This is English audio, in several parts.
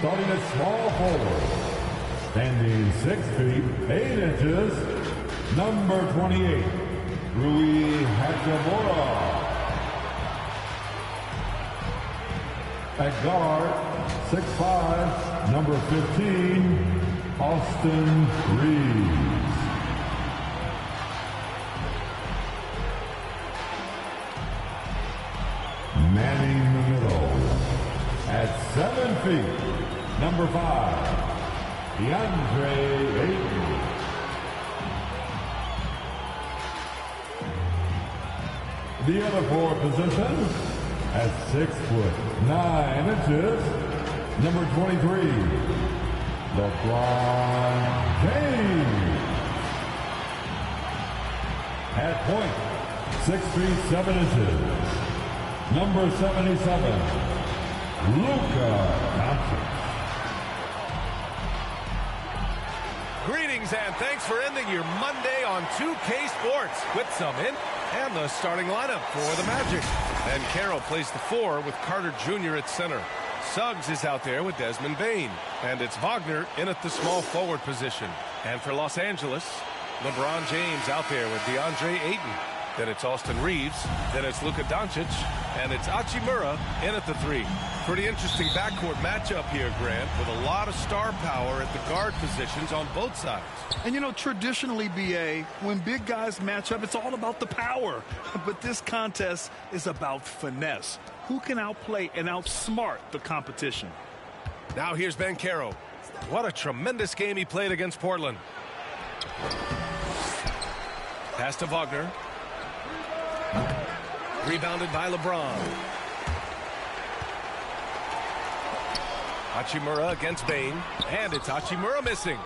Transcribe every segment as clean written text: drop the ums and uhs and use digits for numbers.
starting at small forward, standing 6 feet 8 inches, number 28, Rui Hachimura. At guard, 6'5", number 15, Austin Reeves. Manning the middle. At 7 feet, number 5, DeAndre Ayton. The other forward position, at 6'9" number 23, LeBron James. At point, 6 feet 7 inches, number 77, Luka Doncic. Greetings and thanks for ending your Monday on 2K Sports with some in and the starting lineup for the Magic. Ben Carroll plays the 4 with Carter Jr. at center. Suggs is out there with Desmond Bane. And it's Wagner in at the small forward position. And for Los Angeles, LeBron James out there with DeAndre Ayton. Then it's Austin Reeves. Then it's Luka Doncic. And it's Hachimura in at the 3. Pretty interesting backcourt matchup here, Grant, with a lot of star power at the guard positions on both sides. And, you know, traditionally, B.A., when big guys match up, it's all about the power. But this contest is about finesse. Who can outplay and outsmart the competition? Now here's Ben Carroll. What a tremendous game he played against Portland. Pass to Wagner. Rebounded by LeBron. Hachimura against Bane. And it's Hachimura missing.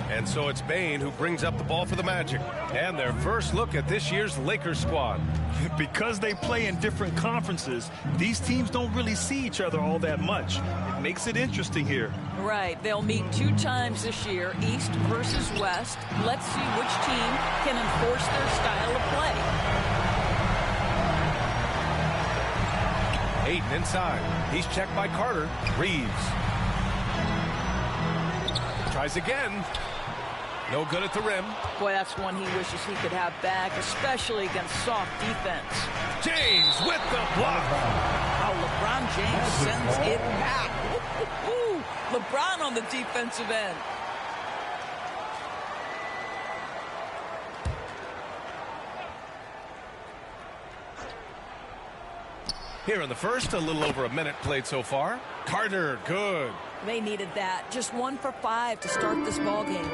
And so it's Bane who brings up the ball for the Magic. And their first look at this year's Lakers squad. Because they play in different conferences, these teams don't really see each other all that much. It makes it interesting here. Right. They'll meet 2 times this year, East versus West. Let's see which team can enforce their style of play. Ayton inside. He's checked by Carter. Reeves. Tries again. No good at the rim. Boy, that's one he wishes he could have back, especially against soft defense. James with the block. How LeBron James sends it back. Ooh, LeBron on the defensive end. Here in the first, a little over a minute played so far. Carter, good. They needed that. Just 1 for 5 to start this ball game.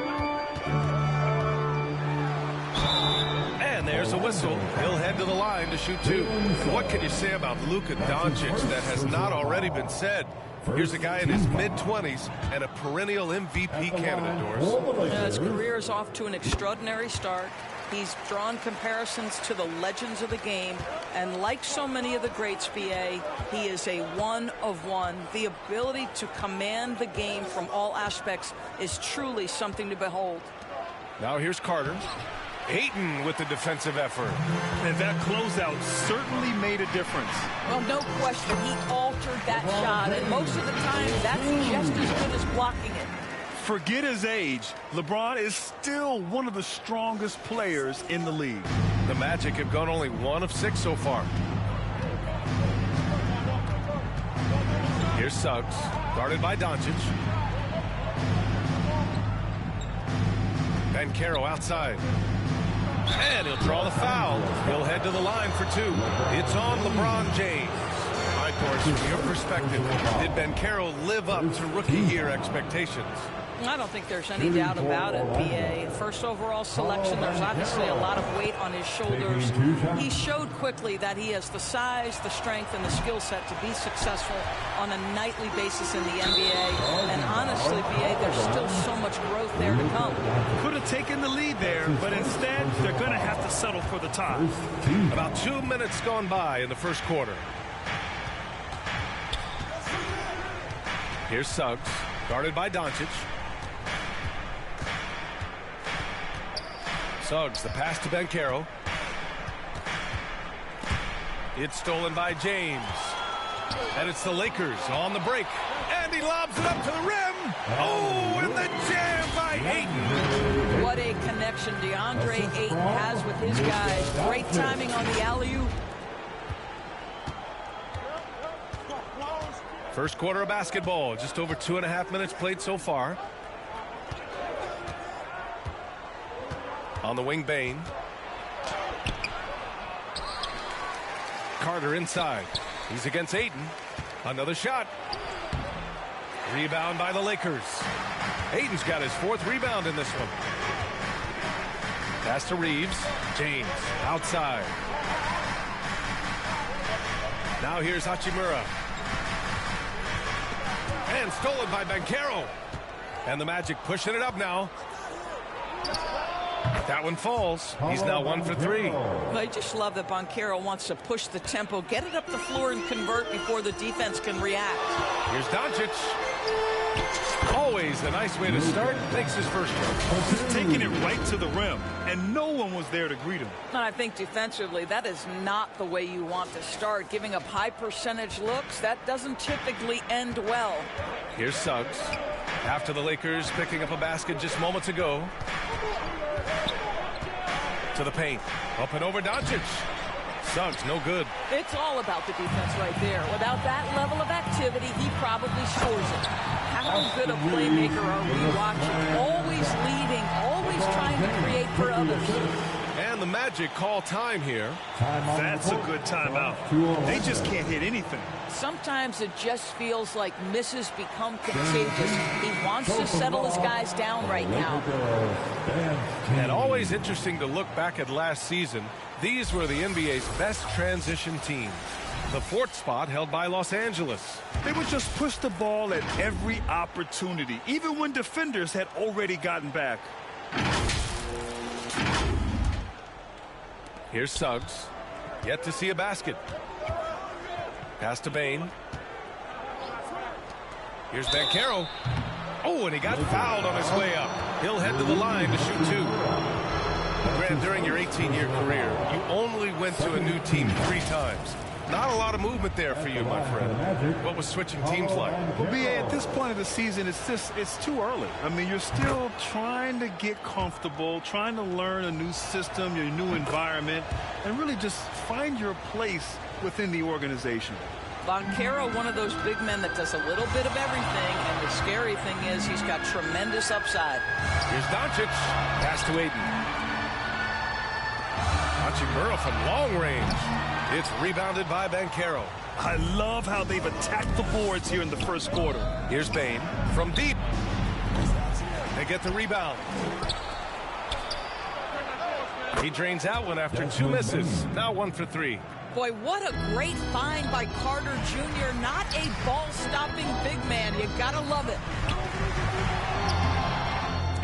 And there's a whistle. He'll head to the line to shoot 2. What can you say about Luka Doncic that has not already been said? Here's a guy in his mid-20s and a perennial MVP candidate, Doris. His career is off to an extraordinary start. He's drawn comparisons to the legends of the game, and like so many of the greats, BA, he is a one of one. The ability to command the game from all aspects is truly something to behold. Now here's Carter. Ayton with the defensive effort. And that closeout certainly made a difference. Well, no question, he altered that shot, and most of the time, that's just as good as blocking it. Forget his age. LeBron is still one of the strongest players in the league. The Magic have gone only 1 of 6 so far. Here's Suggs, guarded by Doncic. Ben Carroll outside. And he'll draw the foul. He'll head to the line for 2. It's on LeBron James. All right, Doris, from your perspective, did Ben Carroll live up to rookie year expectations? I don't think there's any doubt about it, BA. First overall selection, there's obviously a lot of weight on his shoulders. He showed quickly that he has the size, the strength, and the skill set to be successful on a nightly basis in the NBA. And honestly, BA, there's still so much growth there to come. Could have taken the lead there, but instead, they're going to have to settle for the tie. About 2 minutes gone by in the first quarter. Here's Suggs, guarded by Doncic. Suggs, the pass to Ben Carroll. It's stolen by James. And it's the Lakers on the break. And he lobs it up to the rim. Oh, and the jam by Ayton. What a connection DeAndre Ayton has with his guys. Great timing on the alley-oop. First quarter of basketball. Just over 2.5 minutes played so far. On the wing, Bane. Carter inside. He's against Ayton. Another shot. Rebound by the Lakers. Ayton's got his 4th rebound in this one. Pass to Reeves. James outside. Now here's Hachimura. And stolen by Banchero. And the Magic pushing it up now. That one falls. He's now 1 for 3. I just love that Banchero wants to push the tempo, get it up the floor, and convert before the defense can react. Here's Doncic. Always a nice way to start. Takes his first one. He's taking it right to the rim, and no one was there to greet him. And I think defensively, that is not the way you want to start. Giving up high percentage looks, that doesn't typically end well. Here's Suggs. After the Lakers picking up a basket just moments ago. To the paint. Up and over Doncic. Suggs, no good. It's all about the defense right there. Without that level of activity, he probably scores it. How good a playmaker are we watching? Always leading, always trying to create for others. And the Magic call time here. That's a good timeout. They just can't hit anything. Sometimes it just feels like misses become contagious. He wants to settle his guys down right now. And always interesting to look back at last season. These were the NBA's best transition teams. The 4th spot held by Los Angeles. They would just push the ball at every opportunity, even when defenders had already gotten back. Here's Suggs. Yet to see a basket. Pass to Bane. Here's Banchero. Oh, and he got fouled on his way up. He'll head to the line to shoot 2. Grant, during your 18-year career, you only went to a new team 3 times. Not a lot of movement there for you, my friend. What was switching teams like? Well, BA, at this point of the season, it's too early. I mean, you're still trying to get comfortable, trying to learn a new system, your new environment, and really just find your place within the organization. Banchero, one of those big men that does a little bit of everything, and the scary thing is he's got tremendous upside. Here's Doncic. Pass to Ayton. Hachimura from long range. It's rebounded by Banchero. I love how they've attacked the boards here in the first quarter. Here's Bane from deep. They get the rebound. He drains out one after 2 misses. Now 1 for 3. Boy, what a great find by Carter Jr. Not a ball-stopping big man. You gotta love it.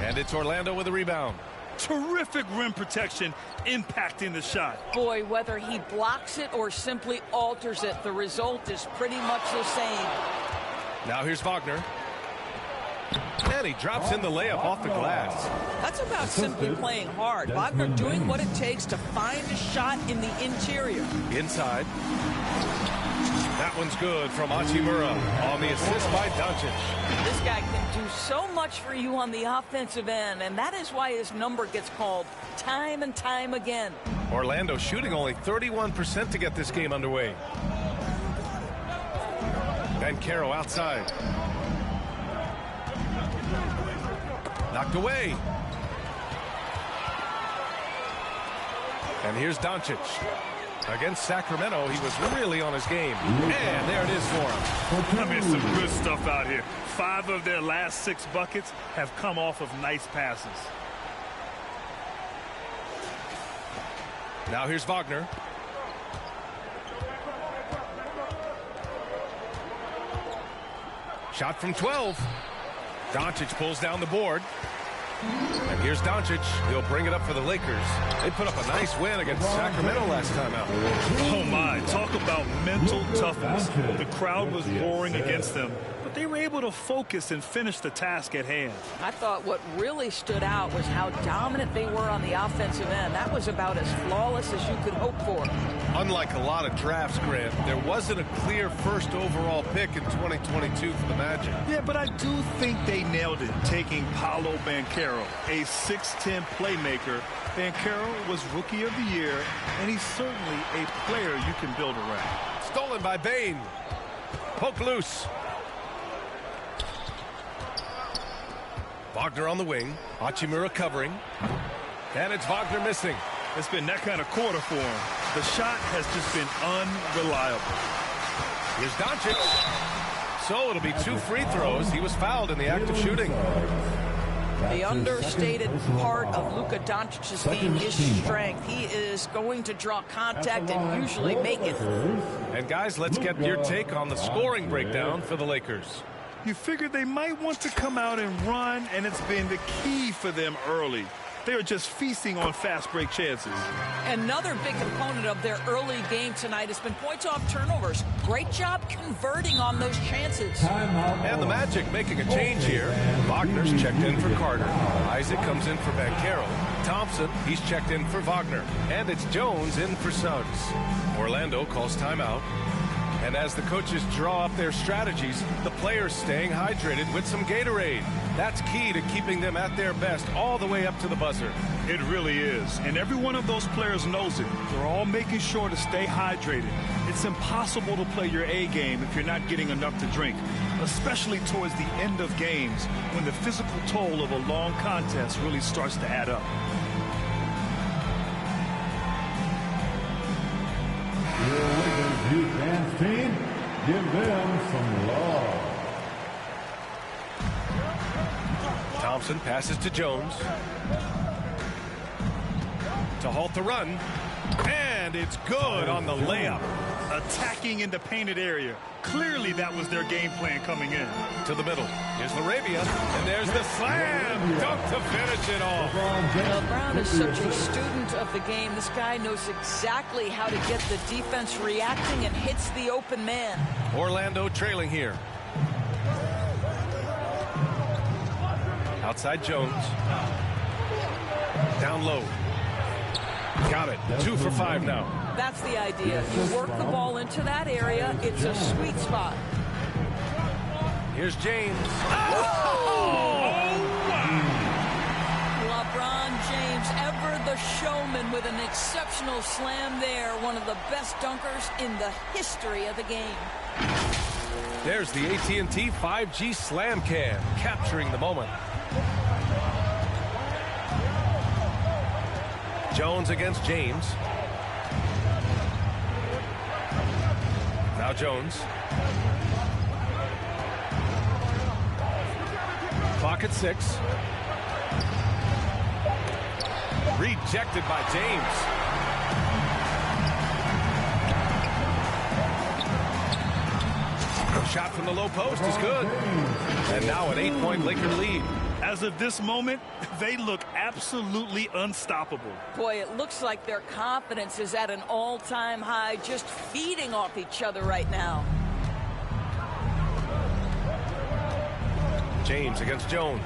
And it's Orlando with a rebound. Terrific rim protection impacting the shot. Boy, whether he blocks it or simply alters it, the result is pretty much the same. Now here's Wagner. And he drops in the layup off the glass. That's about simply playing hard. Wagner doing what it takes to find a shot in the interior. Inside. That one's good from Hachimura on the assist by Doncic. This guy can do so much for you on the offensive end, and that is why his number gets called time and time again. Orlando shooting only 31% to get this game underway. Banchero outside. Knocked away. And here's Doncic. Against Sacramento, he was really on his game. And there it is for him. I mean, some good stuff out here. 5 of their last 6 buckets have come off of nice passes. Now here's Wagner. Shot from 12. Doncic pulls down the board. And here's Doncic. He'll bring it up for the Lakers. They put up a nice win against Sacramento last time out. Oh, my. Talk about mental toughness. The crowd was roaring against them. but they were able to focus and finish the task at hand. I thought what really stood out was how dominant they were on the offensive end. That was about as flawless as you could hope for. Unlike a lot of drafts, Grant, there wasn't a clear first overall pick in 2022 for the Magic. Yeah, but I do think they nailed it, taking Paolo Banchero, a 6'10 playmaker. Banchero was Rookie of the Year, and he's certainly a player you can build around. Stolen by Bane. Poke loose. Wagner on the wing. Hachimura covering. And it's Wagner missing. It's been that kind of quarter for him. The shot has just been unreliable. Here's Doncic. So it'll be 2 free throws. He was fouled in the act of shooting. The understated part of Luka Doncic's game is strength. He is going to draw contact and usually make it. And guys, let's get your take on the scoring breakdown for the Lakers. You figured they might want to come out and run, and it's been the key for them early. They are just feasting on fast break chances. Another big component of their early game tonight has been points off turnovers. Great job converting on those chances. And the Magic making a change here. Wagner's checked in for Carter. Isaac comes in for Banchero. Thompson, he's checked in for Wagner. And it's Jones in for Suggs. Orlando calls timeout. And as the coaches draw up their strategies, the players staying hydrated with some Gatorade. That's key to keeping them at their best all the way up to the buzzer. It really is. And every one of those players knows it. They're all making sure to stay hydrated. It's impossible to play your A game if you're not getting enough to drink, especially towards the end of games when the physical toll of a long contest really starts to add up. Youth dance team, give them some love. Thompson passes to Jones. To halt the run. And it's good on the layup. Attacking in the painted area. Clearly that was their game plan coming in. To the middle. Here's Larabia. And there's the slam. Dunk to finish it off. LeBron is such a student of the game. This guy knows exactly how to get the defense reacting and hits the open man. Orlando trailing here. Outside Jones. Down low. Got it. 2 for 5 now. That's the idea. You work the ball into that area. It's a sweet spot. Here's James. LeBron James, ever the showman, with an exceptional slam there. One of the best dunkers in the history of the game. There's the AT&T 5G Slam Cam, capturing the moment. Jones against James. Now Jones. Clock at 6. Rejected by James. Shot from the low post is good. And now an 8-point Laker lead. As of this moment, they look absolutely unstoppable. Boy, it looks like their confidence is at an all-time high, just feeding off each other right now. James against Jones.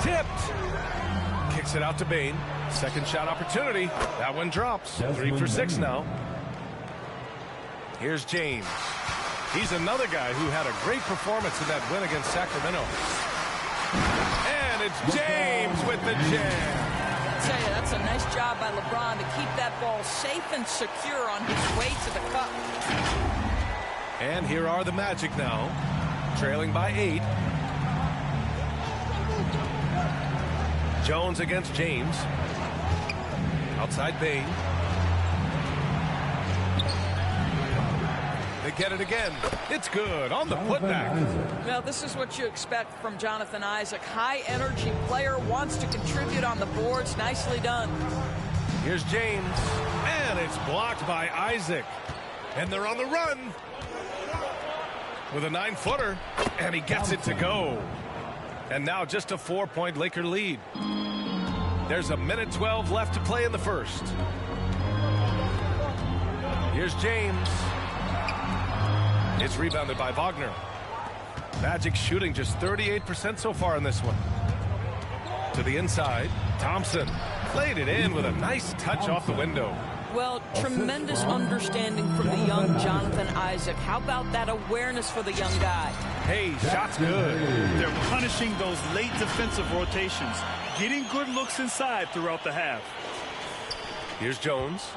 Tipped. Kicks it out to Bane. Second shot opportunity. That one drops. 3 for 6 now. Here's James. He's another guy who had a great performance in that win against Sacramento. And it's James with the jam. I'll tell you, that's a nice job by LeBron to keep that ball safe and secure on his way to the cup. And here are the Magic now, trailing by 8. Jones against James. Outside Bane. They get it again. It's good on the putback. Now, this is what you expect from Jonathan Isaac. High-energy player, wants to contribute on the boards. Nicely done. Here's James. And it's blocked by Isaac. And they're on the run. With a 9-footer. And he gets it to go. And now just a 4-point Laker lead. There's a minute 12 left to play in the first. Here's James. It's rebounded by Wagner. Magic shooting just 38% so far in this one. To the inside, Thompson played it in with a nice touch off the window. Well, tremendous understanding from the young Jonathan Isaac. How about that awareness for the young guy? Hey, shot's good. They're punishing those late defensive rotations, getting good looks inside throughout the half. Here's Jones.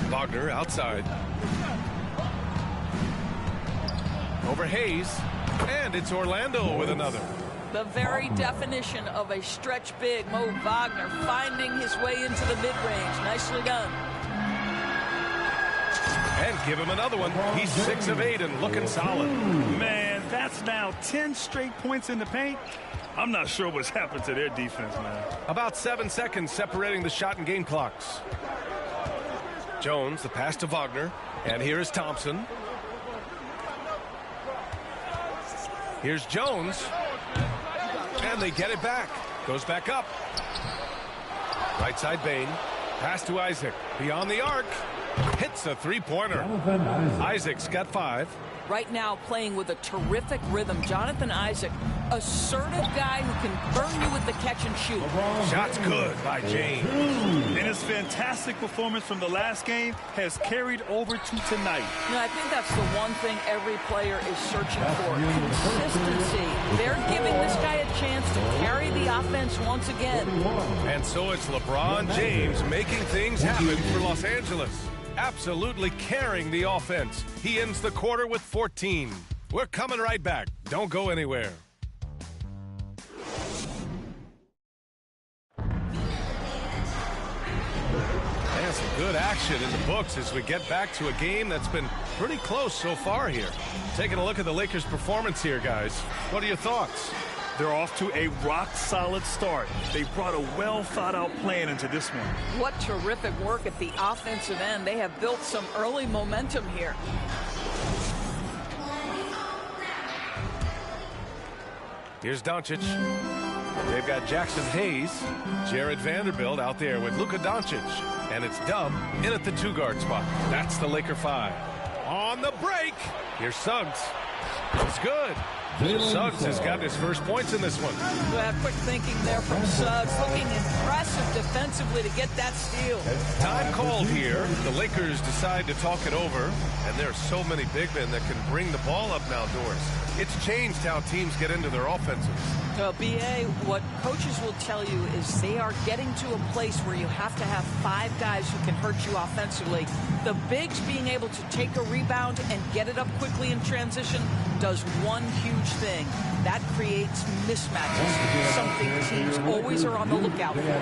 Wagner outside. Over Hayes. And it's Orlando with another. The very definition of a stretch big. Mo Wagner finding his way into the mid-range. Nicely done. And give him another one. He's 6 of 8 and looking solid. Man, that's now 10 straight points in the paint. I'm not sure what's happened to their defense, man. About 7 seconds separating the shot and game clocks. Jones, the pass to Wagner. And here is Thompson. Here's Jones. And they get it back. Goes back up. Right side Bain. Pass to Isaac. Beyond the arc. Hits a three-pointer. Isaac's got 5. Right now playing with a terrific rhythm. Jonathan Isaac, assertive guy who can burn you with the catch and shoot. Shot's good by James. And his fantastic performance from the last game has carried over to tonight. You know, I think that's the one thing every player is searching for. Consistency. They're giving this guy a chance to carry the offense once again. And so it's LeBron James making things happen for Los Angeles. Absolutely carrying the offense. He ends the quarter with 14. We're coming right back. Don't go anywhere. And some good action in the books as we get back to a game that's been pretty close so far here. Taking a look at the Lakers' performance here, guys. What are your thoughts? They're off to a rock-solid start. They brought a well-thought-out plan into this one. What terrific work at the offensive end. They have built some early momentum here. Here's Doncic. They've got Jackson Hayes, Jared Vanderbilt out there with Luka Doncic. And it's Dub in at the 2-guard spot. That's the Laker 5. On the break, here's Suggs. It's good. Suggs has got his first points in this one. Well, quick thinking there from Suggs. Looking impressive defensively to get that steal. Time called here. The Lakers decide to talk it over. And there are so many big men that can bring the ball up now, Doris. It's changed how teams get into their offenses. Well, BA, what coaches will tell you is they are getting to a place where you have to have 5 guys who can hurt you offensively. The bigs being able to take a rebound and get it up quickly in transition does one huge thing. That creates mismatches, something teams always are on the lookout for.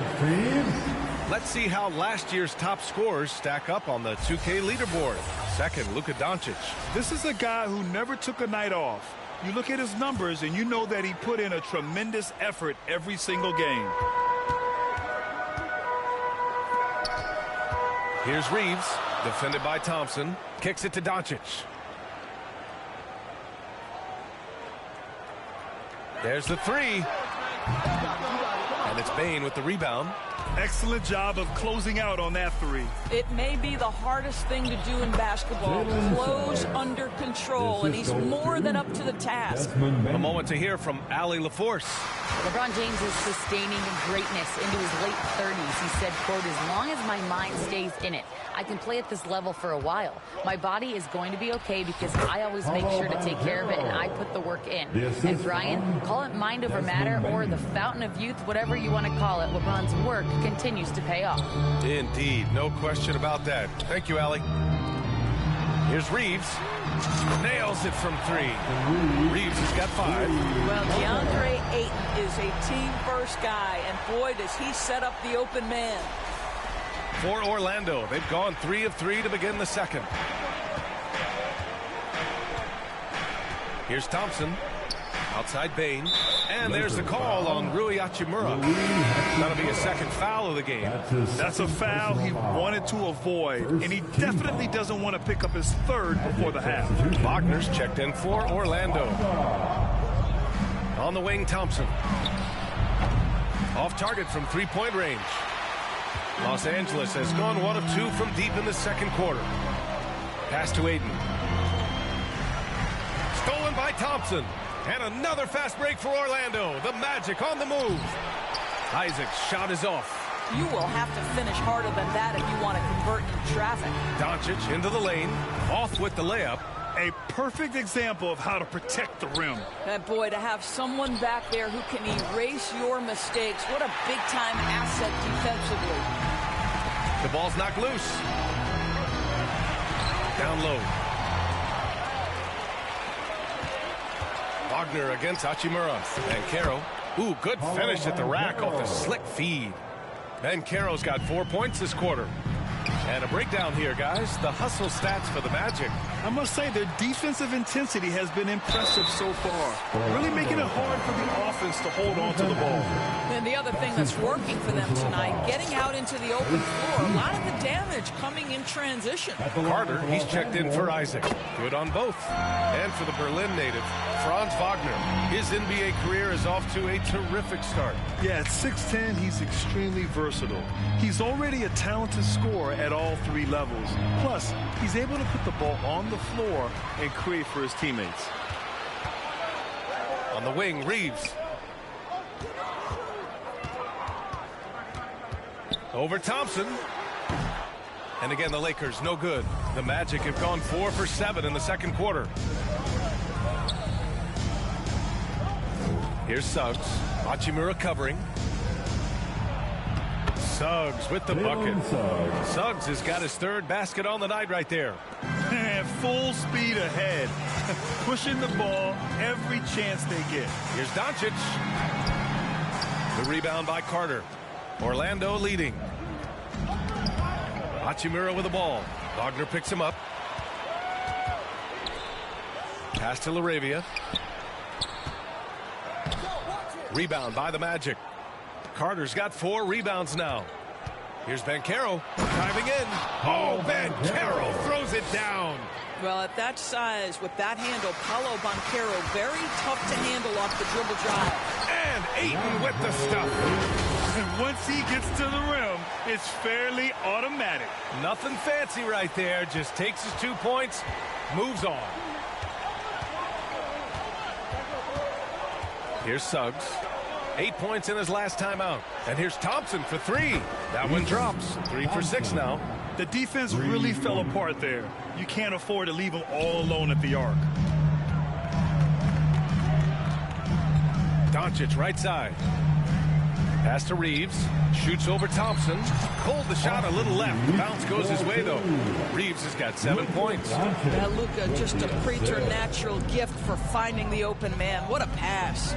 Let's see how last year's top scorers stack up on the 2K leaderboard. Second, Luka Doncic. This is a guy who never took a night off. You look at his numbers and you know that he put in a tremendous effort every single game. Here's Reeves, defended by Thompson. Kicks it to Doncic. There's the 3. And it's Bain with the rebound. Excellent job of closing out on that 3. It may be the hardest thing to do in basketball. Close under control, and he's more than up to the task. A moment to hear from Allie LaForce. LeBron James is sustaining greatness into his late 30s. He said, quote, "As long as my mind stays in it, I can play at this level for a while. My body is going to be okay because I always make sure to take care of it and I put the work in." And Brian, call it mind over matter or the fountain of youth, whatever you want to call it, LeBron's work continues to pay off. Indeed, no question about that. Thank you, Allie. Here's Reeves. Nails it from 3. Reeves has got 5. Well, DeAndre Ayton is a team-first guy, and boy, does he set up the open man. For Orlando, they've gone 3 of 3 to begin the second. Here's Thompson. Outside Bain. And there's the call on Rui Hachimura. That'll be a second foul of the game. That's a foul he wanted to avoid, and he definitely doesn't want to pick up his 3rd before the half. Wagner's checked in for Orlando. On the wing, Thompson. Off target from three-point range. Los Angeles has gone 1 of 2 from deep in the second quarter. Pass to Ayton. Stolen by Thompson. And another fast break for Orlando. The Magic on the move. Isaac's shot is off. You will have to finish harder than that if you want to convert in traffic. Doncic into the lane. Off with the layup. A perfect example of how to protect the rim. And boy, to have someone back there who can erase your mistakes. What a big-time asset defensively. The ball's knocked loose. Down low. Wagner against Hachimura. Banchero. Ooh, good finish at the rack off the slick feed. Banchero's got 4 points this quarter. And a breakdown here, guys. The hustle stats for the Magic. I must say, their defensive intensity has been impressive so far. Really making it hard for the offense to hold on to the ball. And the other thing that's working for them tonight, getting out into the open floor. A lot of the damage coming in transition. Carter, he's checked in for Isaac. Good on both. And for the Berlin native, Franz Wagner. His NBA career is off to a terrific start. Yeah, at 6'10", he's extremely versatile. He's already a talented scorer at all 3 levels. Plus, he's able to put the ball on the floor and create for his teammates. On the wing, Reeves. Over Thompson. And again, the Lakers, no good. The Magic have gone 4 for 7 in the second quarter. Here's Suggs. Hachimura covering. Suggs with the bucket. Suggs has got his 3rd basket on the night right there. Full speed ahead. Pushing the ball every chance they get. Here's Doncic. The rebound by Carter. Orlando leading. Hachimura with the ball. Wagner picks him up. Pass to LaRavia. Rebound by the Magic. Carter's got 4 rebounds now. Here's Banchero diving in. Oh, Banchero throws it down. Well, at that size, with that handle, Paolo Banchero, very tough to handle off the dribble drive. And Ayton with the stuff. And once he gets to the rim, it's fairly automatic. Nothing fancy right there. Just takes his 2 points, moves on. Here's Suggs. 8 points in his last time out. And here's Thompson for 3. That one drops. 3 for 6 now. The defense really fell apart there. You can't afford to leave them all alone at the arc. Doncic right side. Pass to Reeves. Shoots over Thompson. Pulled the shot a little left. The bounce goes his way, though. Reeves has got 7 points. Now, Luka, just a preternatural gift for finding the open man. What a pass.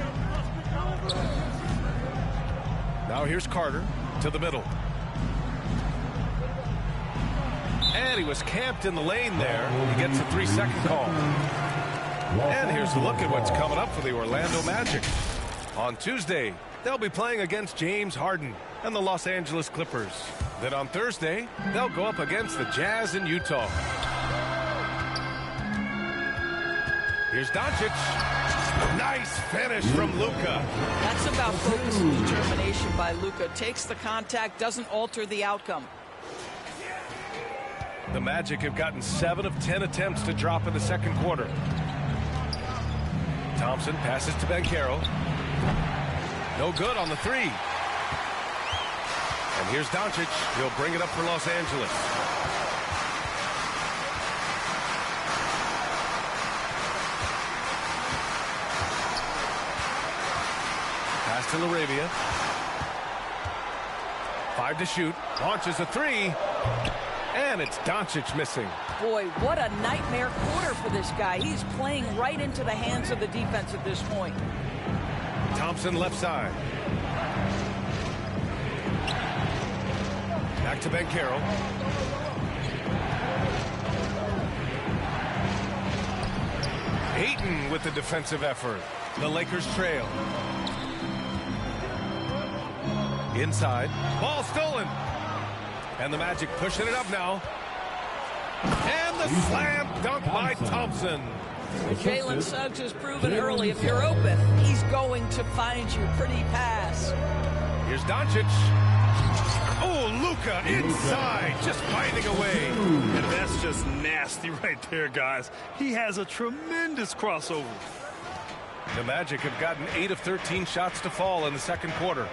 Now here's Carter to the middle. And he was camped in the lane there. He gets a 3-second call. And here's a look at what's coming up for the Orlando Magic. On Tuesday, they'll be playing against James Harden and the Los Angeles Clippers. Then on Thursday, they'll go up against the Jazz in Utah. Here's Doncic. Nice finish from Luka. That's about focus and determination by Luka. Takes the contact, doesn't alter the outcome. The Magic have gotten 7 of 10 attempts to drop in the second quarter. Thompson passes to Banchero. No good on the 3. And here's Doncic. He'll bring it up for Los Angeles. Pass to LaRavia. 5 to shoot. Launches a 3. And it's Doncic missing. Boy, what a nightmare quarter for this guy. He's playing right into the hands of the defense at this point. Thompson left side. Back to Banchero. Ayton with the defensive effort. The Lakers trail. Inside. Ball stolen. And the Magic pushing it up now. And the slam dunk by Thompson. Jalen Suggs has proven early, if you're open, he's going to find you. Pretty pass. Here's Doncic. Oh, Luka inside, just finding a way. And that's just nasty right there, guys. He has a tremendous crossover. The Magic have gotten 8 of 13 shots to fall in the second quarter.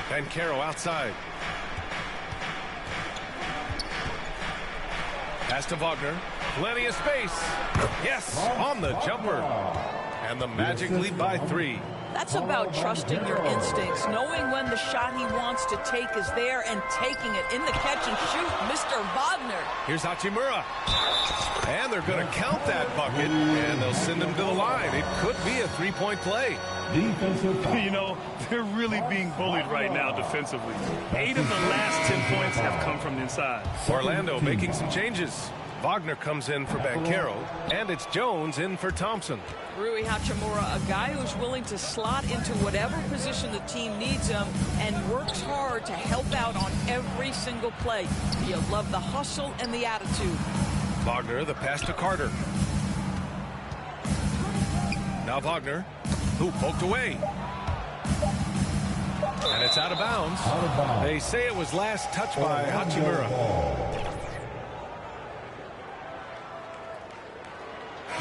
Banchero outside. Pass to Wagner. Plenty of space. Yes, on the jumper. And the Magic lead by 3. That's about trusting your instincts, knowing when the shot he wants to take is there and taking it in the catch and shoot, Mr. Wagner. Here's Hachimura. And they're going to count that bucket, and they'll send him to the line. It could be a three-point play. You know, they're really being bullied right now defensively. 8 of the last 10 points have come from inside. Orlando making some changes. Wagner comes in for Banchero, and it's Jones in for Thompson. Rui Hachimura, a guy who's willing to slot into whatever position the team needs him and works hard to help out on every single play. You love the hustle and the attitude. Wagner, the pass to Carter. Now Wagner, who poked away. And it's out of bounds. They say it was last touched by Hachimura.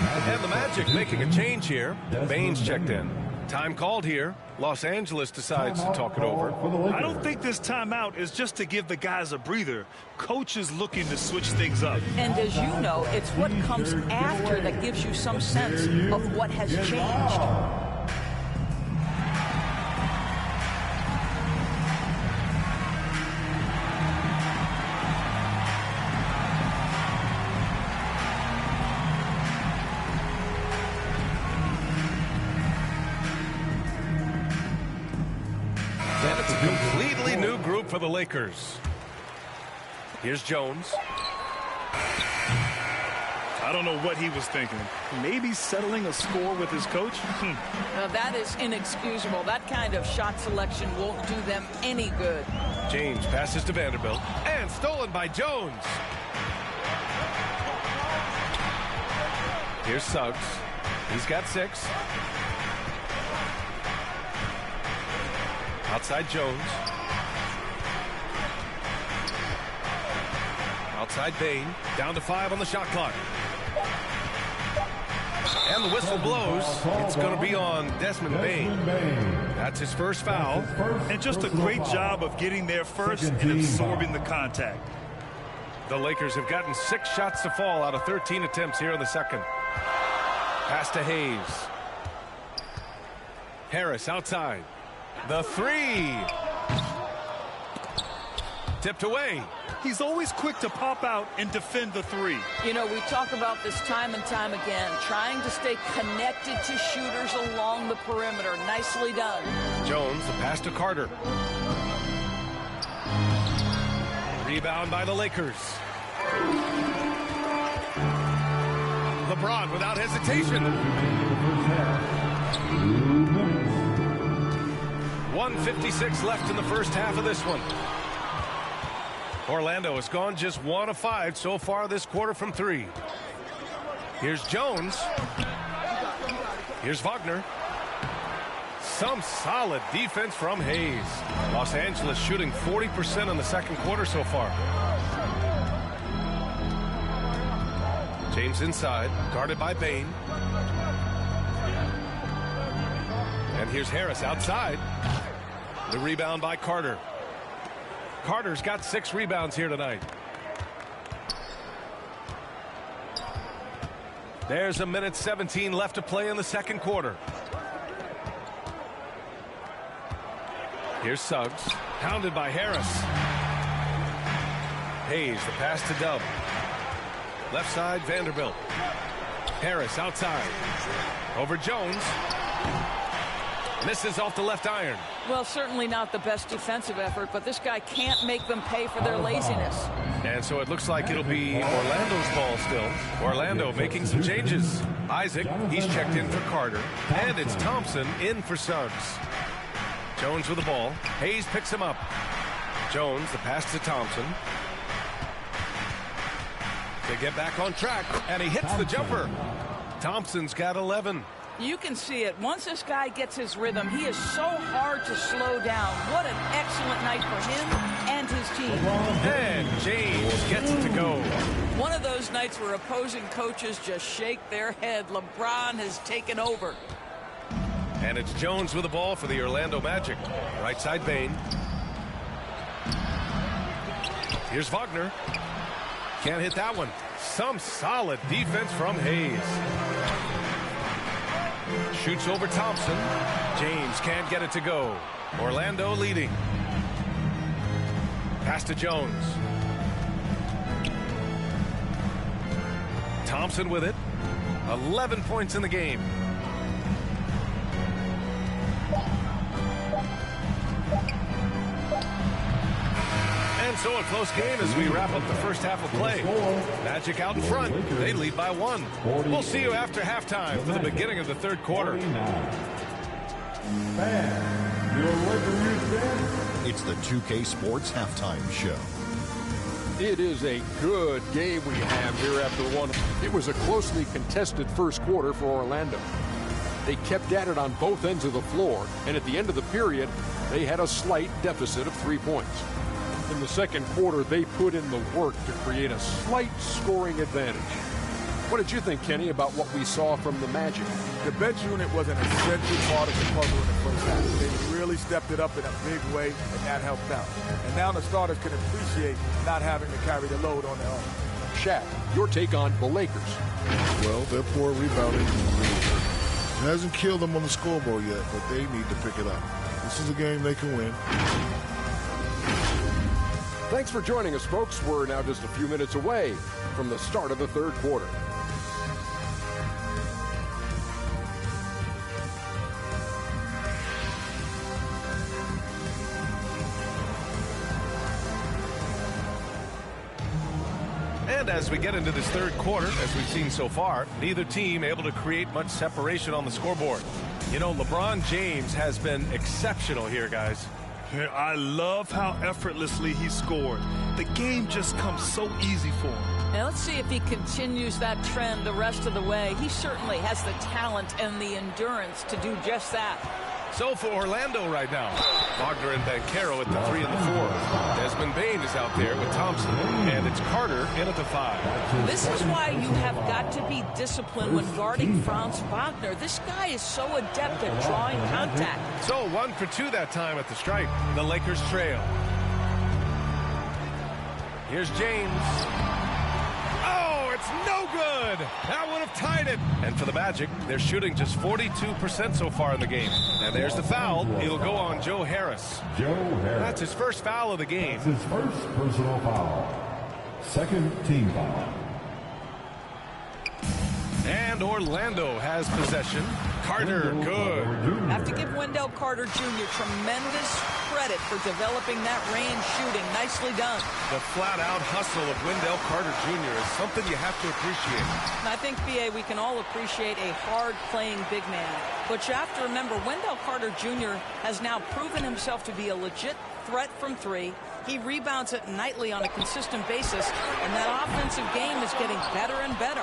And the Magic making a change here. Baines checked in. Time called here. Los Angeles decides to talk it over. I don't think this timeout is just to give the guys a breather. Coach is looking to switch things up. And as you know, it's what comes after that gives you some sense of what has changed. Completely new group for the Lakers. Here's Jones. I don't know what he was thinking. Maybe settling a score with his coach? Now that is inexcusable. That kind of shot selection won't do them any good. James passes to Vanderbilt. And stolen by Jones. Here's Suggs. He's got 6. Outside Jones. Outside Bane. Down to 5 on the shot clock. And the whistle blows. It's going to be on Desmond Bane. That's his first foul. And just a great job of getting there first and absorbing the contact. The Lakers have gotten 6 shots to fall out of 13 attempts here in the second. Pass to Hayes. Harris outside. The 3. Tipped away. He's always quick to pop out and defend the 3. You know, we talk about this time and time again, trying to stay connected to shooters along the perimeter. Nicely done. Jones, the pass to Carter. Rebound by the Lakers. LeBron without hesitation. 1:56 left in the first half of this one. Orlando has gone just 1 of 5 so far this quarter from 3. Here's Jones. Here's Wagner. Some solid defense from Hayes. Los Angeles shooting 40% in the second quarter so far. James inside, guarded by Bane. And here's Harris outside. The rebound by Carter. Carter's got 6 rebounds here tonight. There's 1:17 left to play in the second quarter. Here's Suggs, pounded by Harris. Hayes, the pass to Dub. Left side, Vanderbilt. Harris outside. Over Jones. Misses off the left iron. Well, certainly not the best defensive effort, but this guy can't make them pay for their laziness. And so it looks like it'll be Orlando's ball still. Orlando making some changes. Isaac, he's checked in for Carter. And it's Thompson in for Suggs. Jones with the ball. Hayes picks him up. Jones, the pass to Thompson. They get back on track, and he hits the jumper. Thompson's got 11. You can see it. Once this guy gets his rhythm, he is so hard to slow down. What an excellent night for him and his team. And James gets it to go. One of those nights where opposing coaches just shake their head. LeBron has taken over. And it's Jones with the ball for the Orlando Magic. Right side Bane. Here's Wagner. Can't hit that one. Some solid defense from Hayes. Shoots over Thompson. James can't get it to go. Orlando leading. Pass to Jones. Thompson with it. 11 points in the game. And so a close game as we wrap up the first half of play. Magic out in front. They lead by 1. We'll see you after halftime for the beginning of the third quarter. It's the 2K Sports Halftime Show. It is a good game we have here after one. It was a closely contested first quarter for Orlando. They kept at it on both ends of the floor, and at the end of the period, they had a slight deficit of 3 points. In the second quarter, they put in the work to create a slight scoring advantage. What did you think, Kenny, about what we saw from the Magic? The bench unit was an essential part of the puzzle in the first half. They really stepped it up in a big way, and that helped out. And now the starters can appreciate not having to carry the load on their own. Shaq, your take on the Lakers. Well, they're poor rebounding. It hasn't killed them on the scoreboard yet, but they need to pick it up. This is a game they can win. Thanks for joining us, folks. We're now just a few minutes away from the start of the third quarter. And as we get into this third quarter, as we've seen so far, neither team able to create much separation on the scoreboard. You know, LeBron James has been exceptional here, guys. I love how effortlessly he scored. The game just comes so easy for him. Now let's see if he continues that trend the rest of the way. He certainly has the talent and the endurance to do just that. So for Orlando right now, Wagner and Banchero at the 3 and the 4. Desmond Bane is out there with Thompson, and it's Carter in at the 5. This is why you have got to be disciplined when guarding Franz Wagner. This guy is so adept at drawing contact. So 1 for 2 that time at the stripe. The Lakers trail. Here's James. Oh, it's no good. That would have tied it. And for the Magic, they're shooting just 42% so far in the game. And there's the foul. It'll go on Joe Harris. Joe Harris. That's his first foul of the game. That's his first personal foul. Second team foul. And Orlando has possession. Carter, good. Have to give Wendell Carter Jr. tremendous credit for developing that range shooting. Nicely done. The flat-out hustle of Wendell Carter Jr. is something you have to appreciate. And I think, B.A., we can all appreciate a hard-playing big man. But you have to remember, Wendell Carter Jr. has now proven himself to be a legit threat from 3. He rebounds it nightly on a consistent basis, and that offensive game is getting better and better.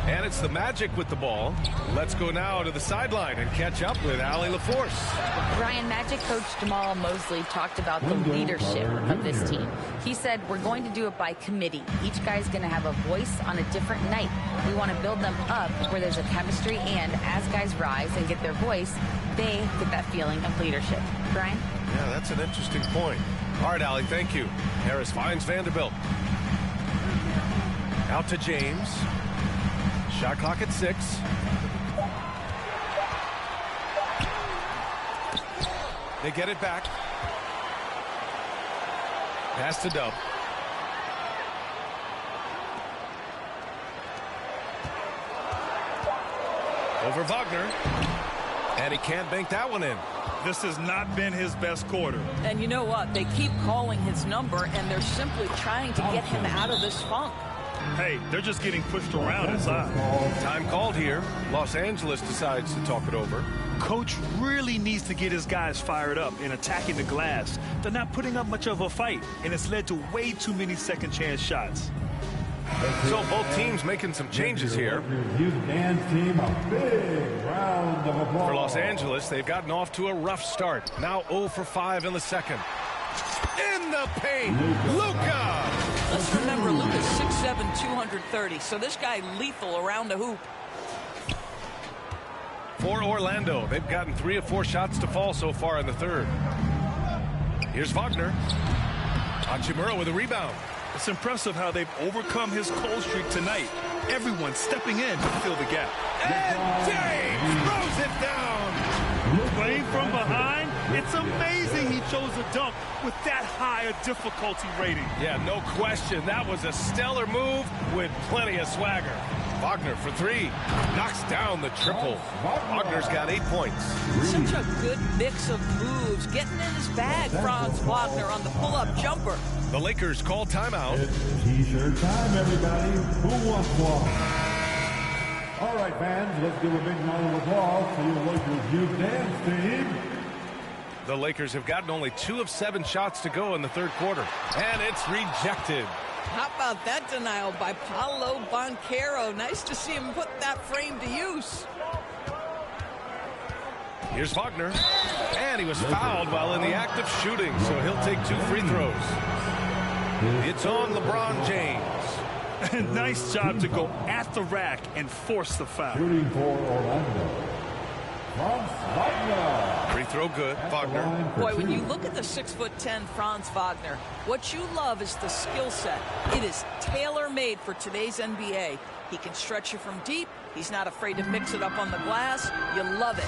And it's the Magic with the ball. Let's go now to the sideline and catch up with Allie LaForce. Brian, Magic coach Jamal Mosley talked about the leadership of this team. He said, we're going to do it by committee. Each guy's going to have a voice on a different night. We want to build them up where there's a chemistry, and as guys rise and get their voice, they get that feeling of leadership. Brian? Yeah, that's an interesting point. All right, Allie, thank you. Harris finds Vanderbilt. Out to James. Shot clock at 6. They get it back. Pass to Dub. Over Wagner. And he can't bank that one in. This has not been his best quarter. And you know what? They keep calling his number, and they're simply trying to get him out of this funk. Hey, they're just getting pushed around inside. Time called here. Los Angeles decides to talk it over. Coach really needs to get his guys fired up in attacking the glass. They're not putting up much of a fight, and it's led to way too many second chance shots. So both teams making some changes here. Dance team, a big round of applause. For Los Angeles, they've gotten off to a rough start. Now 0 for 5 in the second. In the paint, Luka! Let's remember, Luka's 6'7", 230, so this guy lethal around the hoop. For Orlando, they've gotten 3 of 4 shots to fall so far in the third. Here's Wagner. Hachimura with a rebound. It's impressive how they've overcome his cold streak tonight. Everyone stepping in to fill the gap. And James throws it down. Playing from behind, it's amazing he chose a dunk with that high a difficulty rating. Yeah, no question. That was a stellar move with plenty of swagger. Wagner for 3. Knocks down the triple. Wagner's got 8 points. Such a good mix of moves. Getting in his bag, Franz Wagner on the pull-up jumper. The Lakers call timeout. It's T-shirt time, everybody. Who wants one? All right, fans, let's give a big round of applause to your Lakers youth dance team. The Lakers have gotten only 2 of 7 shots to go in the third quarter. And it's rejected. How about that denial by Paolo Banchero? Nice to see him put that frame to use. Here's Wagner. And he was fouled while in the act of shooting, so he'll take 2 free throws. It's on LeBron James. Nice job to go at the rack and force the foul. Shooting for Orlando. Franz Wagner. Free throw good. Wagner. Boy, when you look at the 6'10" Franz Wagner, what you love is the skill set. It is tailor-made for today's NBA. He can stretch you from deep. He's not afraid to mix it up on the glass. You love it.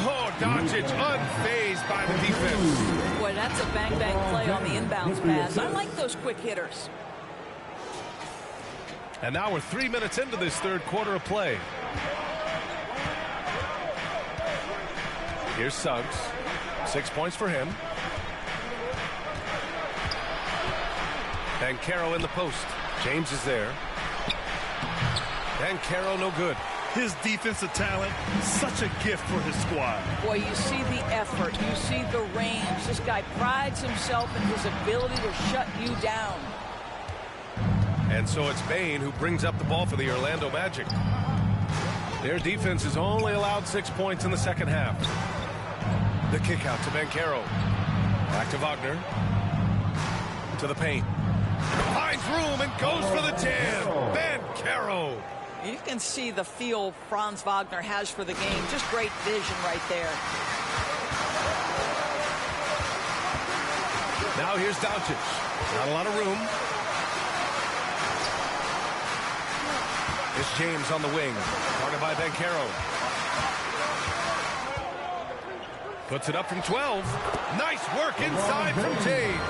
Oh, Doncic unfazed by the defense. Boy, that's a bang-bang play on the inbounds pass. I like those quick hitters. And now we're 3 minutes into this third quarter of play. Here's Suggs. 6 points for him. And Caro in the post. James is there. And Caro no good. His defensive talent, such a gift for his squad. Boy, you see the effort. You see the range. This guy prides himself in his ability to shut you down. And so it's Bane who brings up the ball for the Orlando Magic. Their defense has only allowed 6 points in the second half. The kick out to Banchero. Back to Wagner. To the paint. Finds room and goes for the jam. Banchero. You can see the feel Franz Wagner has for the game. Just great vision right there. Now here's Doncic. Not a lot of room. It's James on the wing. Guarded by Banchero. Puts it up from 12. Nice work inside from James.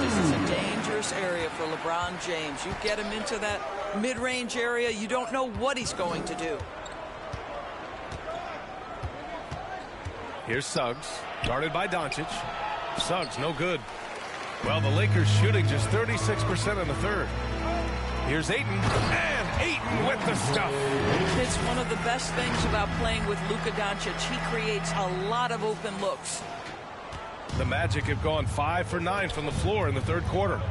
This is a dangerous area for LeBron James. You get him into that mid-range area, you don't know what he's going to do. Here's Suggs, guarded by Doncic. Suggs, no good. Well, the Lakers shooting just 36% in the third. Here's Ayton, and Ayton with the stuff. It's one of the best things about playing with Luka Doncic. He creates a lot of open looks. The Magic have gone 5 for 9 from the floor in the third quarter.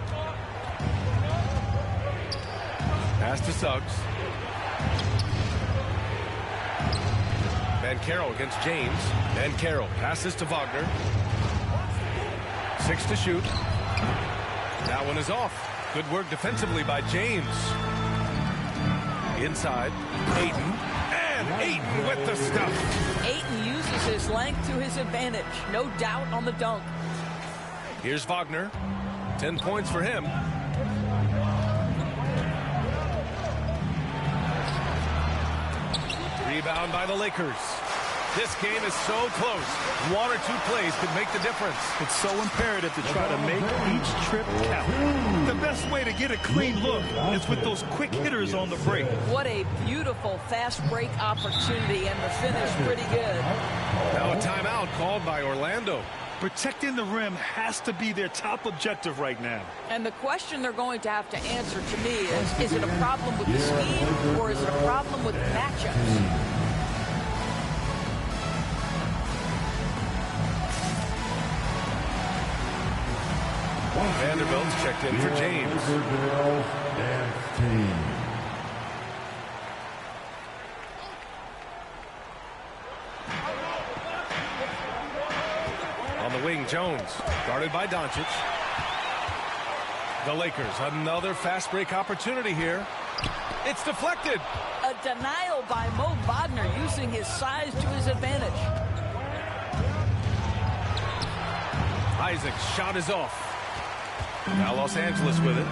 Pass to Suggs. Banchero against James. Banchero passes to Wagner. 6 to shoot. That one is off. Good work defensively by James. Inside, Ayton. And Ayton with the stuff. Ayton uses his length to his advantage. No doubt on the dunk. Here's Wagner. 10 points for him. Rebound by the Lakers. This game is so close. 1 or 2 plays could make the difference. It's so imperative to try to make each trip count. The best way to get a clean look is with those quick hitters on the break. What a beautiful fast break opportunity, and the finish pretty good. Now a timeout called by Orlando. Protecting the rim has to be their top objective right now. And the question they're going to have to answer to me is it a problem with the scheme or is it a problem with matchups? Vanderbilt's checked in for James. Dance Team. On the wing, Jones, guarded by Doncic. The Lakers, another fast break opportunity here. It's deflected. A denial by Mo Wagner, using his size to his advantage. Isaac's shot is off. Now Los Angeles with it.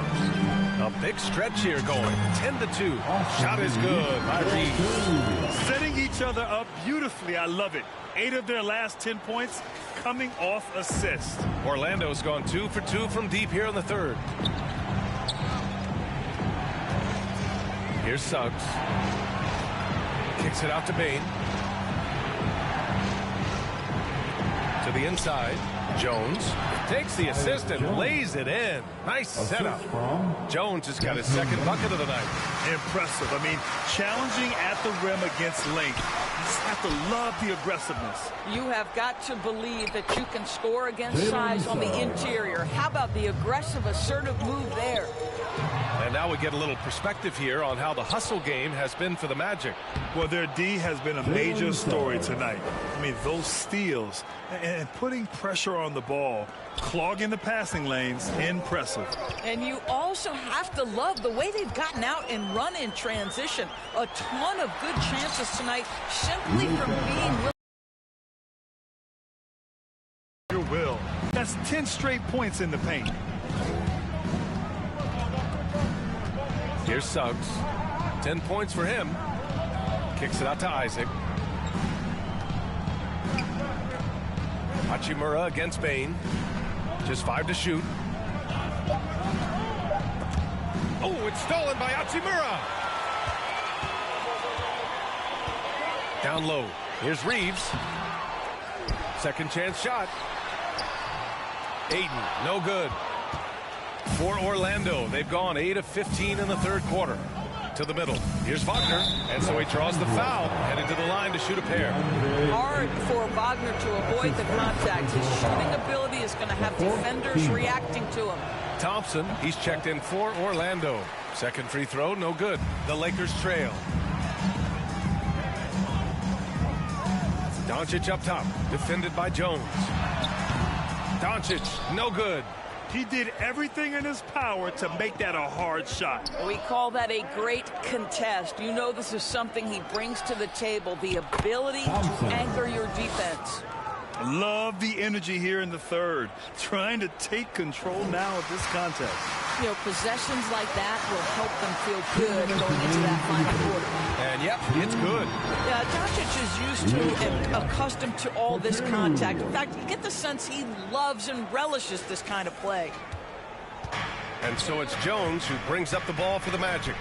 A big stretch here going. 10-2. Shot is good by Reeves. Setting each other up beautifully. I love it. 8 of their last 10 points coming off assists. Orlando's gone 2 for 2 from deep here in the third. Here's Suggs. Kicks it out to Bane. To the inside. Jones takes the assist and lays it in. Nice setup. Jones has got his second bucket of the night. Impressive. I mean, challenging at the rim against length. You just have to love the aggressiveness. You have got to believe that you can score against size on the interior. How about the aggressive, assertive move there? And now we get a little perspective here on how the hustle game has been for the Magic. Well, their D has been a major story tonight. I mean, those steals and putting pressure on the ball, clogging the passing lanes, impressive. And you also have to love the way they've gotten out and run in transition. A ton of good chances tonight simply from being your will. That's 10 straight points in the paint. Here's Suggs. 10 points for him. Kicks it out to Isaac. Hachimura against Bane. Just 5 to shoot. Oh, it's stolen by Hachimura. Down low. Here's Reeves. Second chance shot. Aiden, no good. For Orlando, they've gone 8 of 15 in the third quarter. To the middle. Here's Wagner, and so he draws the foul, heading to the line to shoot a pair. Hard for Wagner to avoid the contact. His shooting ability is going to have defenders reacting to him. Thompson, he's checked in for Orlando. Second free throw, no good. The Lakers trail. Doncic up top, defended by Jones. Doncic, no good. He did everything in his power to make that a hard shot. We call that a great contest. You know this is something he brings to the table, the ability to anchor your defense. Love the energy here in the third, trying to take control now of this contest. You know, possessions like that will help them feel good going into that final quarter. And yep, it's good. Yeah, Doncic is used to and accustomed to all this contact. In fact, you get the sense he loves and relishes this kind of play. And so it's Jones who brings up the ball for the Magic.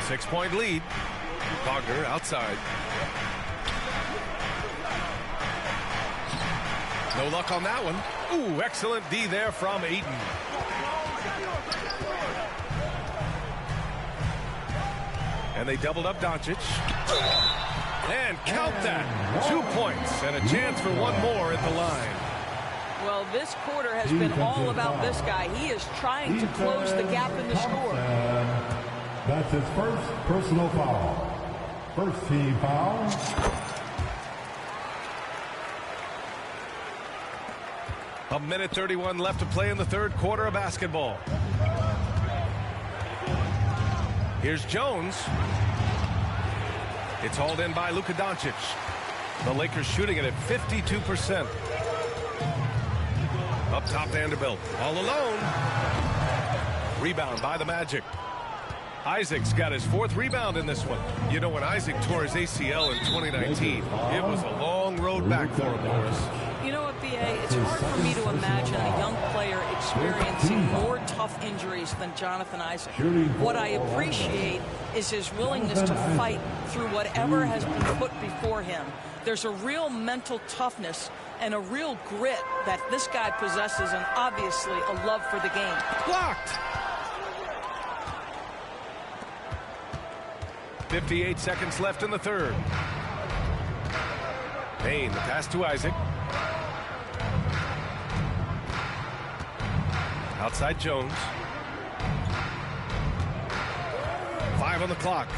6-point lead. Wagner outside. No luck on that one. Ooh, excellent D there from Ayton. And they doubled up Doncic. And count that. 2 points and a chance for one more at the line. Well, this quarter has been all about this guy. He is trying to close the gap in the score. That's his first personal foul. First team foul. A minute 31 left to play in the third quarter of basketball. Here's Jones. It's hauled in by Luka Doncic. The Lakers shooting it at 52%. Up top, Vanderbilt. All alone. Rebound by the Magic. Isaac's got his 4th rebound in this one. You know, when Isaac tore his ACL in 2019, it was a long road back for him, Morris. You know what, B.A., it's hard for me to imagine a young player experiencing more tough injuries than Jonathan Isaac. What I appreciate is his willingness to fight through whatever has been put before him. There's a real mental toughness and a real grit that this guy possesses, and obviously a love for the game. Blocked! 58 seconds left in the third. Payne, the pass to Isaac. Outside Jones. 5 on the clock.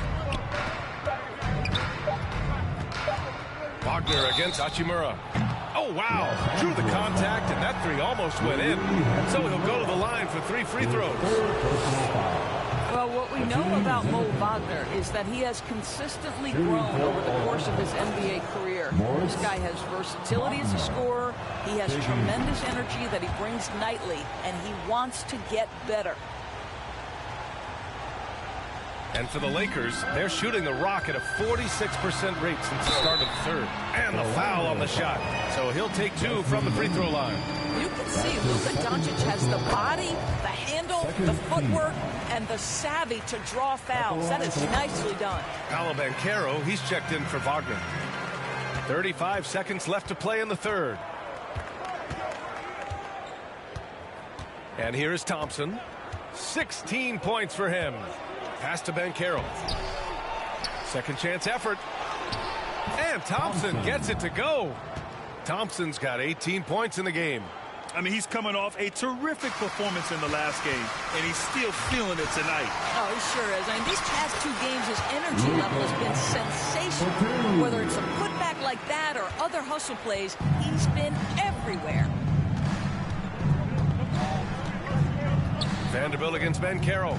Wagner against Hachimura. Oh, wow. Drew the contact, and that three almost went in. So he'll go to the line for 3 free throws. Well, what we know about Mo Wagner is that he has consistently grown over the course of his NBA career. This guy has versatility as a scorer. He has tremendous energy that he brings nightly, and he wants to get better. And for the Lakers, they're shooting the rock at a 46% rate since the start of the third. And the foul on the shot. So he'll take 2 from the free throw line. You can see Luka Doncic has the body, the handle, the footwork, and the savvy to draw fouls. That is nicely done. Paolo Banchero, he's checked in for Wagner. 35 seconds left to play in the third. And here is Thompson. 16 points for him. Pass to Banchero. Second chance effort. And Thompson gets it to go. Thompson's got 18 points in the game. I mean, he's coming off a terrific performance in the last game, and he's still feeling it tonight. Oh, he sure is. I mean, these past 2 games, his energy level has been sensational. Whether it's a putback like that or other hustle plays, he's been everywhere. Vanderbilt against Banchero.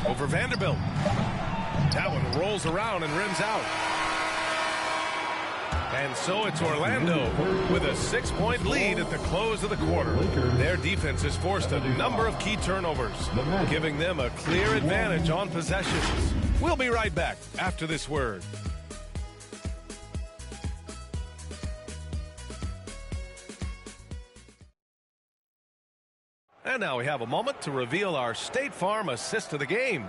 Over Vanderbilt. That one rolls around and rims out. And so it's Orlando with a 6-point lead at the close of the quarter. Their defense has forced a number of key turnovers, giving them a clear advantage on possessions. We'll be right back after this word. And now we have a moment to reveal our State Farm assist of the game.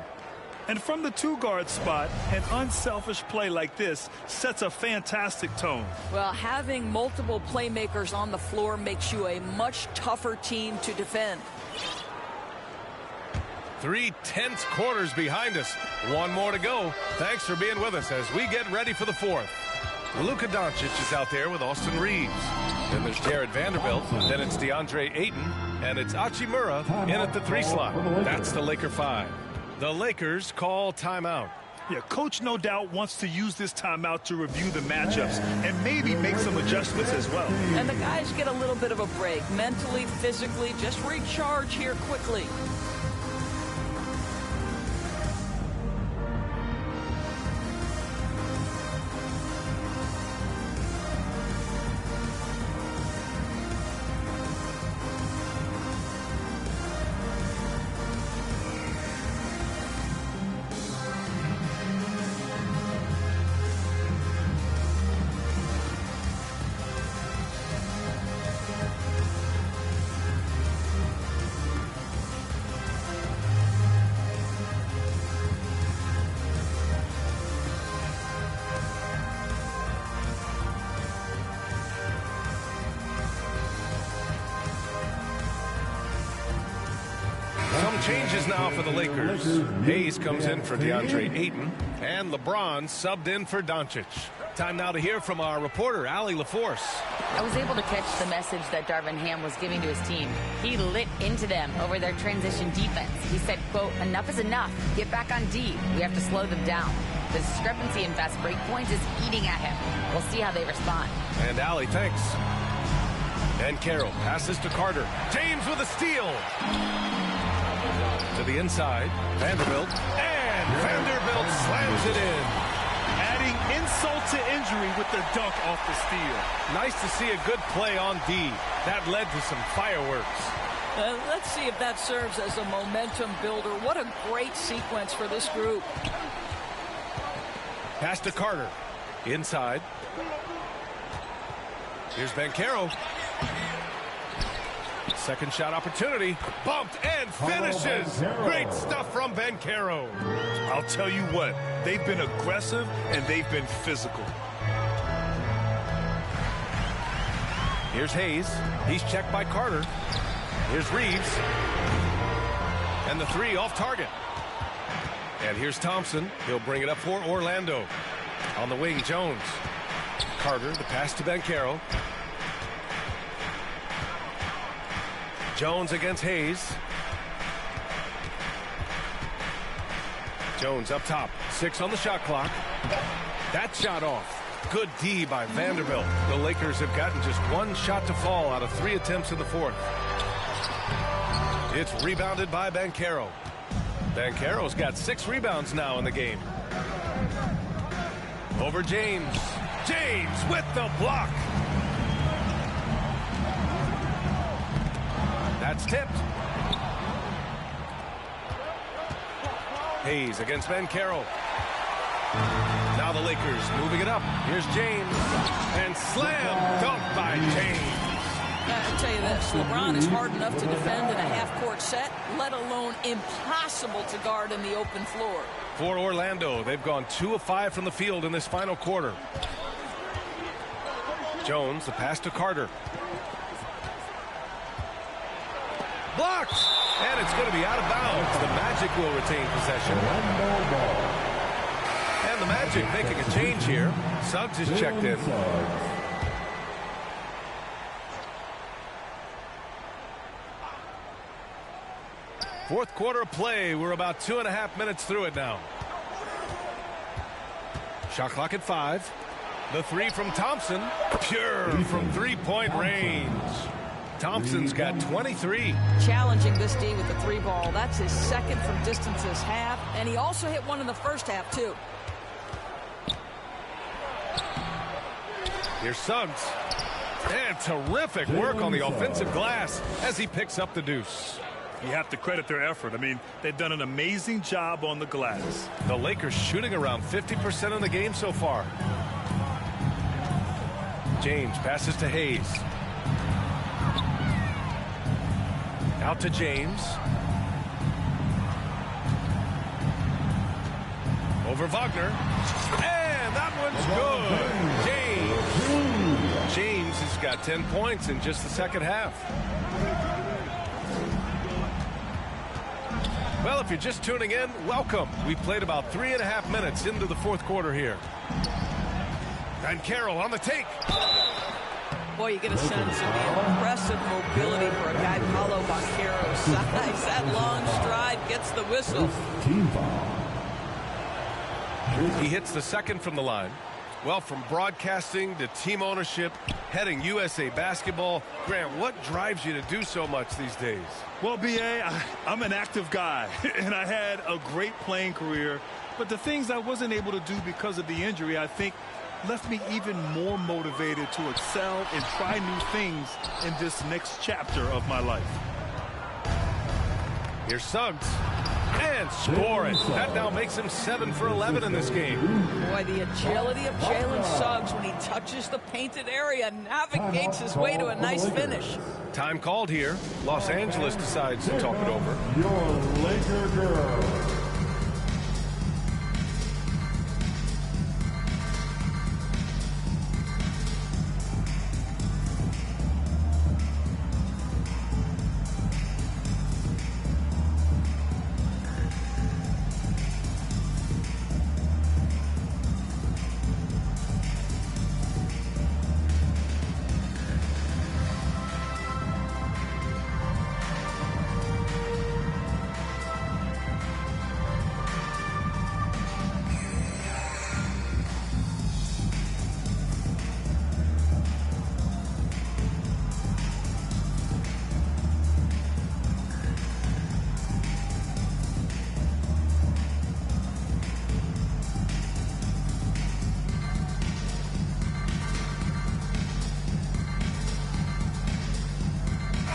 And from the 2-guard spot, an unselfish play like this sets a fantastic tone. Well, having multiple playmakers on the floor makes you a much tougher team to defend. 3 tense quarters behind us. 1 more to go. Thanks for being with us as we get ready for the 4th. Luka Doncic is out there with Austin Reeves. Then there's Jared Vanderbilt. Then it's DeAndre Ayton. And it's Hachimura in at the 3 slot. That's the Laker 5. The Lakers call timeout. Yeah, coach no doubt wants to use this timeout to review the matchups and maybe make some adjustments as well. And the guys get a little bit of a break. Mentally, physically, just recharge here quickly. Changes now for the Lakers. Hayes comes in for DeAndre Ayton, and LeBron subbed in for Doncic. Time now to hear from our reporter, Allie LaForce. I was able to catch the message that Darvin Ham was giving to his team. He lit into them over their transition defense. He said, quote, "Enough is enough. Get back on D. We have to slow them down." The discrepancy in fast break points is eating at him. We'll see how they respond. And Allie, thanks. And Carroll passes to Carter. James with a steal. To the inside, Vanderbilt, and Vanderbilt slams it in. Adding insult to injury with the dunk off the steal. Nice to see a good play on D. That led to some fireworks. Let's see if that serves as a momentum builder. What a great sequence for this group. Pass to Carter. Inside. Here's Banchero. Second shot opportunity. Bumped and finishes. Great stuff from Banchero. I'll tell you what, they've been aggressive and they've been physical. Here's Hayes. He's checked by Carter. Here's Reeves. And the 3 off target. And here's Thompson. He'll bring it up for Orlando. On the wing, Jones. Carter, the pass to Banchero. Jones against Hayes. Jones up top. 6 on the shot clock. That shot off. Good D by Vanderbilt. The Lakers have gotten just 1 shot to fall out of 3 attempts in the fourth. It's rebounded by Banchero. Banchero's got 6 rebounds now in the game. Over James. James with the block. That's tipped. Hayes against Banchero. Now the Lakers moving it up. Here's James. And slam dunk by James. I'll tell you this, LeBron is hard enough to defend in a half-court set, let alone impossible to guard in the open floor. For Orlando, they've gone 2 of 5 from the field in this final quarter. Jones, the pass to Carter. Blocked! And it's going to be out of bounds. The Magic will retain possession. And the Magic making a change here. Suggs is checked in. Fourth quarter of play. We're about 2.5 minutes through it now. Shot clock at 5. The 3 from Thompson. Pure from 3-point range. Thompson's got 23. Challenging this D with the 3 ball. That's his 2nd from distance this half. And he also hit 1 in the first half, too. Here's Suggs. And terrific work on the offensive glass as he picks up the deuce. You have to credit their effort. I mean, they've done an amazing job on the glass. The Lakers shooting around 50% in the game so far. James passes to Hayes. Out to James. Over Wagner. And that one's good. James has got 10 points in just the second half. Well, if you're just tuning in, welcome. We played about 3.5 minutes into the fourth quarter here. And Carroll on the take. Boy, you get a sense of the impressive mobility for a guy Paulo Banchero's size. That long stride gets the whistle. He hits the 2nd from the line. Well, from broadcasting to team ownership, heading USA basketball, Grant, what drives you to do so much these days? Well, B.A., I'm an active guy, and I had a great playing career. But the things I wasn't able to do because of the injury, I think, left me even more motivated to excel and try new things in this next chapter of my life. Here's Suggs. And score it. That now makes him 7 for 11 in this game. Boy, the agility of Jalen Suggs when he touches the painted area, navigates his way to a nice finish. Time called here. Los Angeles decides to talk it over. Your Laker girls.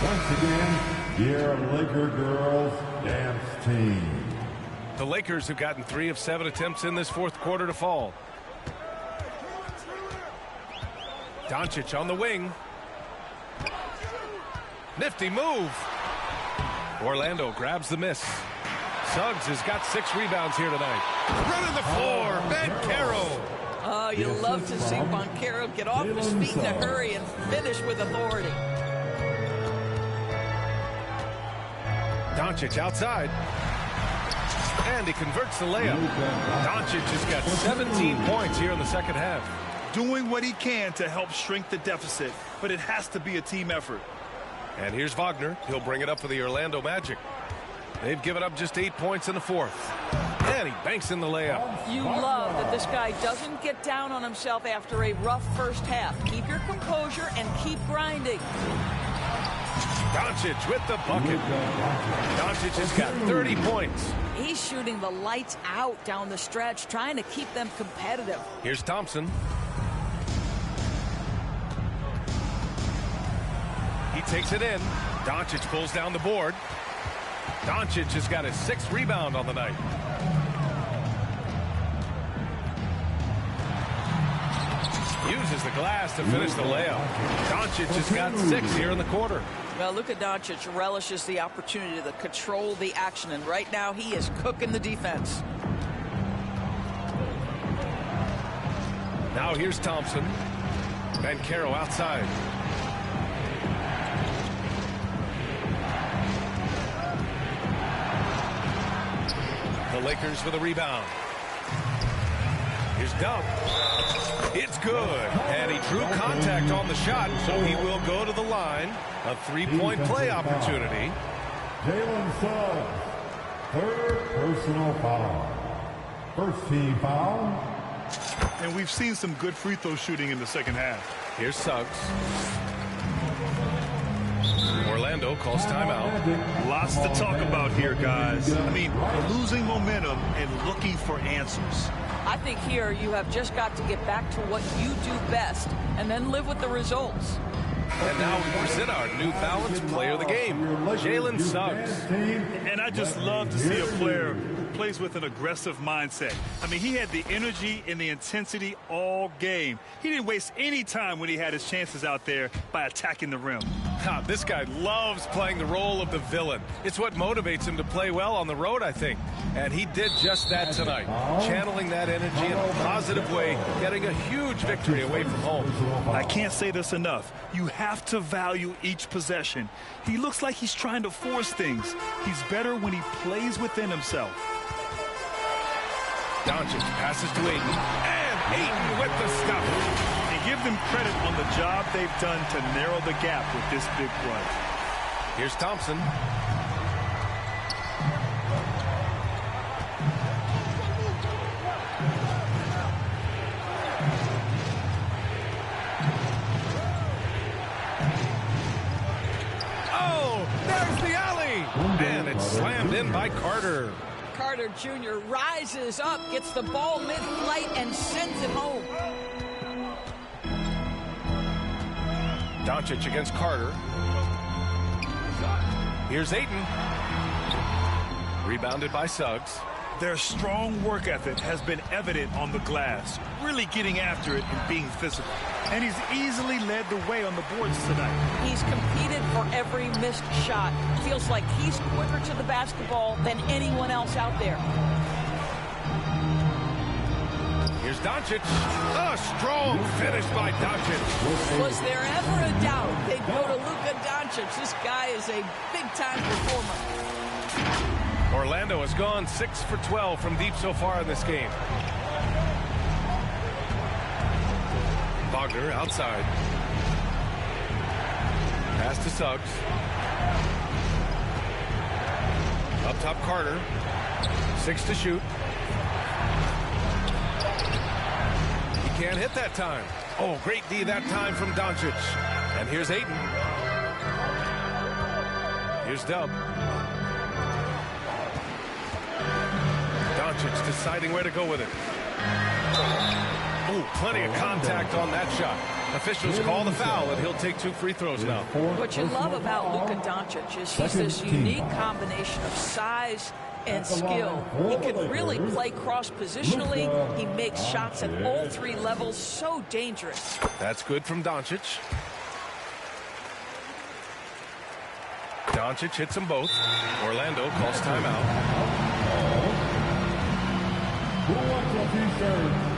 Once again, your Laker girls dance team. The Lakers have gotten 3 of 7 attempts in this fourth quarter to fall. Doncic on the wing. Nifty move. Orlando grabs the miss. Suggs has got 6 rebounds here tonight. Running the floor, Banchero. Oh, you love to see Banchero get off his feet in a hurry and finish with authority. Doncic outside. And he converts the layup. Doncic has got 17 points here in the second half. Doing what he can to help shrink the deficit, but it has to be a team effort. And here's Wagner. He'll bring it up for the Orlando Magic. They've given up just 8 points in the fourth. And he banks in the layup. You love that this guy doesn't get down on himself after a rough first half. Keep your composure and keep grinding. Doncic with the bucket. Doncic has got 30 points. He's shooting the lights out down the stretch, trying to keep them competitive. Here's Thompson. He takes it in. Doncic pulls down the board. Doncic has got his 6th rebound on the night. Uses the glass to finish the layup. Doncic has got 6 here in the quarter. Well, Luka Doncic relishes the opportunity to control the action, and right now he is cooking the defense. Now here's Thompson. Banchero outside. The Lakers with a rebound. Here's Dub. It's good. And he drew contact on the shot, so he will go to the line. A 3-point play opportunity. Jalen Suggs, 3rd personal foul. First team foul. And we've seen some good free throw shooting in the second half. Here's Suggs. Orlando calls timeout. Lots to talk about here, guys. I mean, losing momentum and looking for answers. I think here you have just got to get back to what you do best and then live with the results. And now we present our new balanced player of the game, Jalen Suggs. And I just love to see a player who plays with an aggressive mindset. I mean, he had the energy and the intensity all game. He didn't waste any time when he had his chances out there by attacking the rim. This guy loves playing the role of the villain. It's what motivates him to play well on the road, I think. And he did just that tonight, channeling that energy in a positive way, getting a huge victory away from home. I can't say this enough. You have to value each possession. He looks like he's trying to force things. He's better when he plays within himself. Doncic passes to Ayton, and Ayton with the stuff. And give them credit on the job they've done to narrow the gap with this big run. Here's Thompson. Oh, there's the alley. And it's slammed in by Carter. Carter Jr. rises up, gets the ball mid-flight, and sends it home. Doncic against Carter. Here's Ayton. Rebounded by Suggs. Their strong work ethic has been evident on the glass, really getting after it and being physical. And he's easily led the way on the boards tonight. He's competed for every missed shot. Feels like he's quicker to the basketball than anyone else out there. Here's Doncic. A strong finish by Doncic. Was there ever a doubt they'd go to Luka Doncic? This guy is a big-time performer. Orlando has gone 6 for 12 from deep so far in this game. Wagner outside. Pass to Suggs. Up top, Carter. 6 to shoot. He can't hit that time. Oh, great D that time from Doncic. And here's Ayton. Here's Dub. Doncic deciding where to go with it. Oh, plenty of contact on that shot. Officials call the foul, and he'll take 2 free throws now. What you love about Luka Doncic is he's this unique combination of size and skill. He can really play cross-positionally. He makes shots at all 3 levels. So dangerous. That's good from Doncic. Doncic hits them both. Orlando calls timeout. Who wants a t-shirt?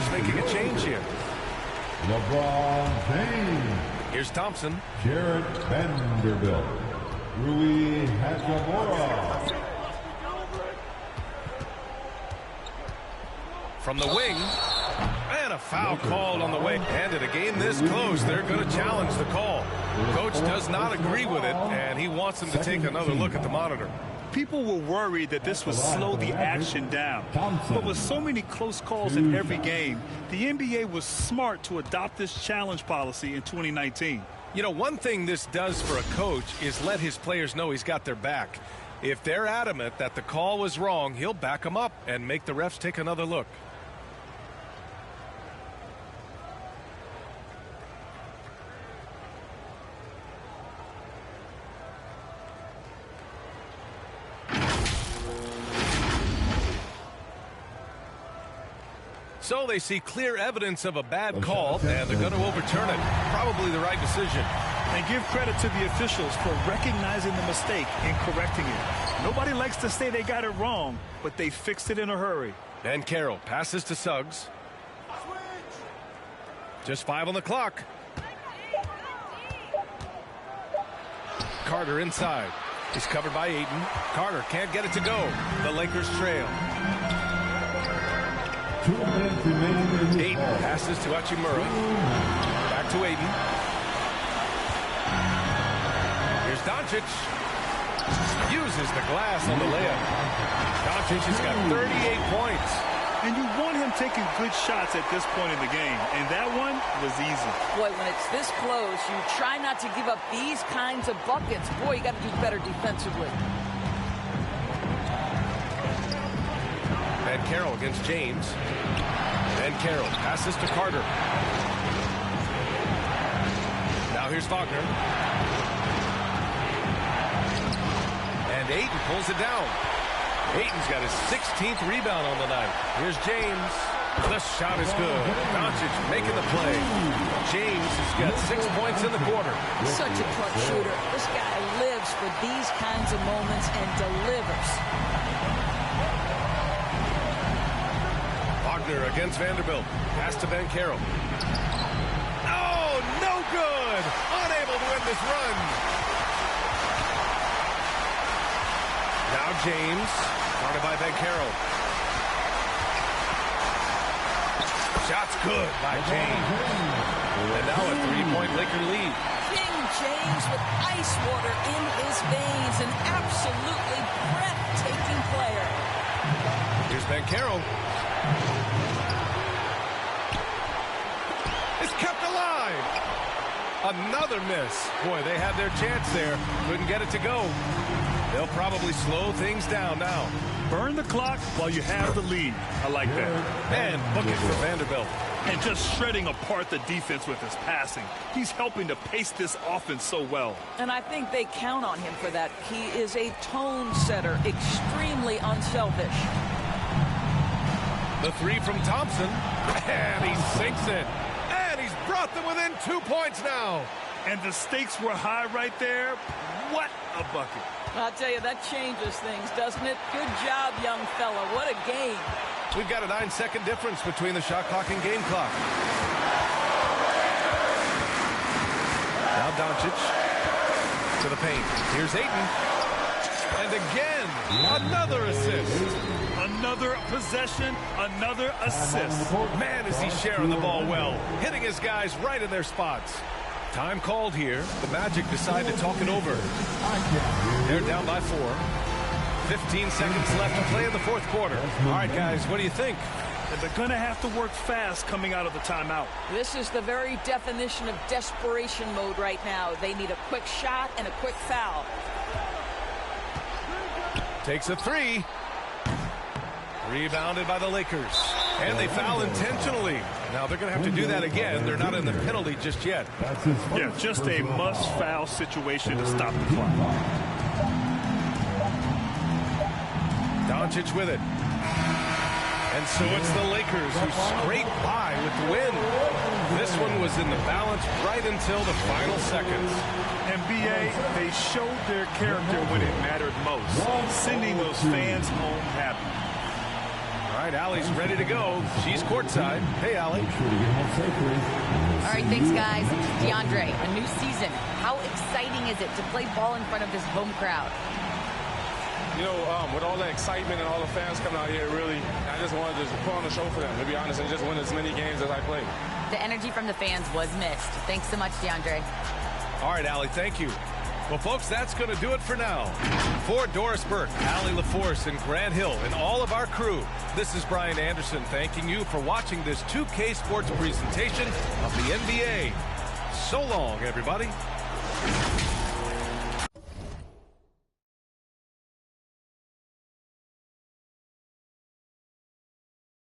Lakers making a change here. LeBron James. Here's Thompson. Jarrett Vanderbilt. Rui Hachimura. From the wing. And a foul called on the way. And in a game this close, they're going to challenge the call. Coach does not agree with it, and he wants them to take another look at the monitor. People were worried that this would slow the action down. But with so many close calls in every game, the NBA was smart to adopt this challenge policy in 2019. You know, one thing this does for a coach is let his players know he's got their back. If they're adamant that the call was wrong, he'll back them up and make the refs take another look. So they see clear evidence of a bad call, and they're going to overturn it. Probably the right decision. And give credit to the officials for recognizing the mistake and correcting it. Nobody likes to say they got it wrong, but they fixed it in a hurry. And Carroll passes to Suggs. Just 5 on the clock. Carter inside. He's covered by Ayton. Carter can't get it to go. The Lakers trail. 2 minutes remaining. Ayton passes to Hachimura. Back to Ayton. Here's Doncic. Uses the glass on the layup. Doncic has got 38 points. And you want him taking good shots at this point in the game. And that one was easy. Boy, when it's this close, you try not to give up these kinds of buckets. Boy, you got to do better defensively. And Carroll against James. And Carroll passes to Carter. Now here's Wagner. And Ayton pulls it down. Ayton's got his 16th rebound on the night. Here's James. The shot is good. Doncic making the play. James has got 6 points in the quarter. Such a clutch shooter. This guy lives for these kinds of moments and delivers. Wagner against Vanderbilt. Pass to Ben Carroll. Oh, no good. Unable to win this run. Now James. Guarded by Ben Carroll. Shot's good by James. And now a 3-point Laker lead. King James with ice water in his veins. An absolutely breathtaking player. Here's Ben Carroll. It's kept alive. Another miss. Boy, they had their chance there. Couldn't get it to go. They'll probably slow things down now. Burn the clock while you have the lead. I like that. And book it for Vanderbilt. And just shredding apart the defense with his passing. He's helping to pace this offense so well. And I think they count on him for that. He is a tone setter, extremely unselfish. The 3 from Thompson. And he sinks it. And he's brought them within 2 points now. And the stakes were high right there. What a bucket. I'll tell you, that changes things, doesn't it? Good job, young fella. What a game. We've got a 9-second difference between the shot clock and game clock. Now Doncic to the paint. Here's Ayton. And again, another assist. Another possession, another assist. Man, is he sharing the ball well. Hitting his guys right in their spots. Time called here. The Magic decide to talk it over. They're down by 4. 15 seconds left to play in the fourth quarter. All right, guys, what do you think? And they're going to have to work fast coming out of the timeout. This is the very definition of desperation mode right now. They need a quick shot and a quick foul. Takes a 3. Rebounded by the Lakers. And they foul intentionally. Now they're going to have to do that again. They're not in the penalty just yet. Yeah, just a must-foul situation to stop the clock. Doncic with it. And so it's the Lakers who scrape by with the win. This one was in the balance right until the final seconds. And BA, they showed their character when it mattered most, sending those fans home happy. All right, Allie's ready to go. She's courtside. Hey, Allie. All right, thanks, guys. DeAndre, a new season. How exciting is it to play ball in front of this home crowd? You know, with all the excitement and all the fans coming out here, really, I just wanted to put on a show for them, to be honest, and just win as many games as I played. The energy from the fans was missed. Thanks so much, DeAndre. All right, Allie, thank you. Well, folks, that's going to do it for now. For Doris Burke, Allie LaForce, and Grant Hill, and all of our crew, this is Brian Anderson thanking you for watching this 2K Sports presentation of the NBA. So long, everybody.